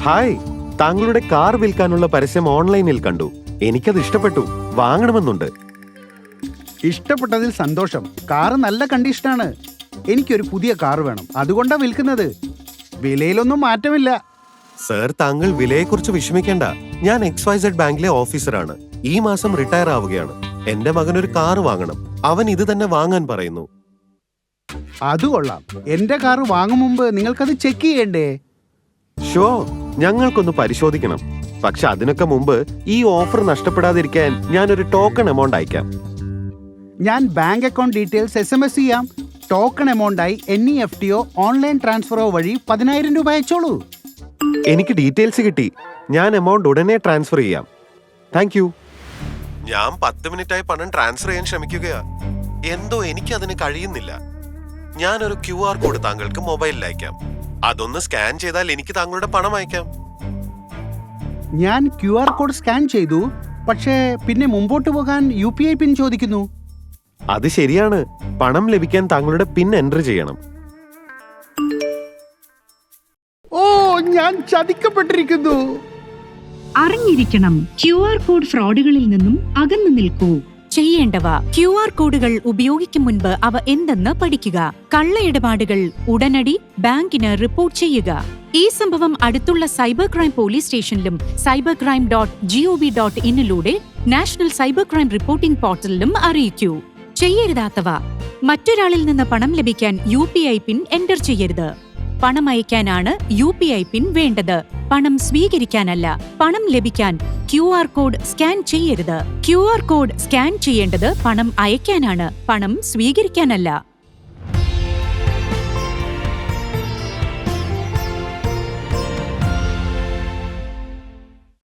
Hi, താങ്കളുടെ car വിൽക്കാനുള്ള പരസ്യം ഓൺലൈനിൽ കണ്ടു. എനിക്കത് ഇഷ്ടപ്പെട്ടു. വാങ്ങണമെന്നുണ്ട്. ഇഷ്ടപ്പെട്ടതിൽ സന്തോഷം. കാറ് നല്ല കണ്ടീഷനാണ്. എനിക്കൊരു പുതിയ കാർ വേണം, അതുകൊണ്ടാ വിൽക്കുന്നത്. വിലയിലൊന്നും മാറ്റമില്ല. സർ, താങ്കൾ വിലയെക്കുറിച്ച് വിഷമിക്കേണ്ട. ഞാൻ XYZ ബാങ്കിലെ ഓഫീസറാണ്. ഈ മാസം റിട്ടയർ ആവുകയാണ്. എന്റെ മകൻ ഒരു കാർ വാങ്ങണം. അവൻ ഇത് തന്നെ വാങ്ങാൻ പറയുന്നു. അത് കൊള്ളാം. എന്റെ കാർ വാങ്ങും മുമ്പ് നിങ്ങൾക്കത് ചെക്ക് ചെയ്യണ്ടേ? ഷോ, ഞങ്ങൾക്കൊന്ന് പരിശോധിക്കണം. പക്ഷെ അതിനൊക്കെ മുമ്പ് ഈ ഓഫർ നഷ്ടപ്പെടാതിരിക്കാൻ ഞാനൊരു ടോക്കൺ എമൗണ്ട് അയക്കാം. ഞാൻ ബാങ്ക് അക്കൗണ്ട് ഡീറ്റെയിൽസ് SMS ചെയ്യാം. ടോക്കൺ എമൗണ്ടായി NEFTയോ ഓൺലൈൻ ട്രാൻസ്ഫറോ വഴി 10,000 രൂപ അയച്ചോളൂ. എനിക്ക് ഡീറ്റെയിൽസ് കിട്ടി. ഞാൻ എമൗണ്ട് ഉടനെ ട്രാൻസ്ഫർ ചെയ്യാം. Thank you. ഞാൻ 10 മിനിറ്റായി പണം ട്രാൻസ്ഫർ ചെയ്യാൻ ശ്രമിക്കുകയാ. എന്തോ എനിക്ക് അതിന് കഴിയുന്നില്ല. ഞാനൊരു QR കോഡ് താങ്കൾക്ക് മൊബൈലിൽ അയക്കാം. അതൊന്ന് സ്കാൻ ചെയ്താൽ എനിക്ക് താങ്കളുടെ പണം അയക്കാം. ഞാൻ QR കോഡ് സ്കാൻ ചെയ്തു. പക്ഷേ പിന്നെ മുമ്പോട്ട് പോകാൻ UPI പിൻ ചോദിക്കുന്നു. അത് ശരിയാണ്. പണം ലഭിക്കാൻ താങ്കളുടെ പിൻ എൻറ്റർ ചെയ്യണം. ഓ, ഞാൻ ചതിക്കപ്പെട്ടിരിക്കുന്നു. അറിഞ്ഞിരിക്കണം, QR കോഡ് ഫ്രോഡുകളിൽ നിന്നും അകന്നു നിൽക്കൂ. ചെയ്യേണ്ടവ: QR കോഡുകൾ ഉപയോഗിക്കും മുൻപ് അവ എന്തെന്ന് പഠിക്കുക. കള്ളയിടപാടുകൾ ഉടനടി ബാങ്കിന് റിപ്പോർട്ട് ചെയ്യുക. ഈ സംഭവം അടുത്തുള്ള സൈബർ ക്രൈം പോലീസ് സ്റ്റേഷനിലും cybercrime.gov.in national cyber crime reporting പോർട്ടലിലും അറിയിക്കൂ. ചെയ്യരുതാത്തവ: മറ്റൊരാളിൽ നിന്ന് പണം ലഭിക്കാൻ UPI പിൻ എൻറ്റർ ചെയ്യരുത്. പണം അയക്കാനാണ് UPI പിൻ വേണ്ടത്, പണം സ്വീകരിക്കാനല്ല. പണം ലഭിക്കാൻ QR കോഡ് സ്കാൻ ചെയ്യരുത്. QR കോഡ് സ്കാൻ ചെയ്യേണ്ടത് പണം അയക്കാനാണ്, പണം സ്വീകരിക്കാനല്ല.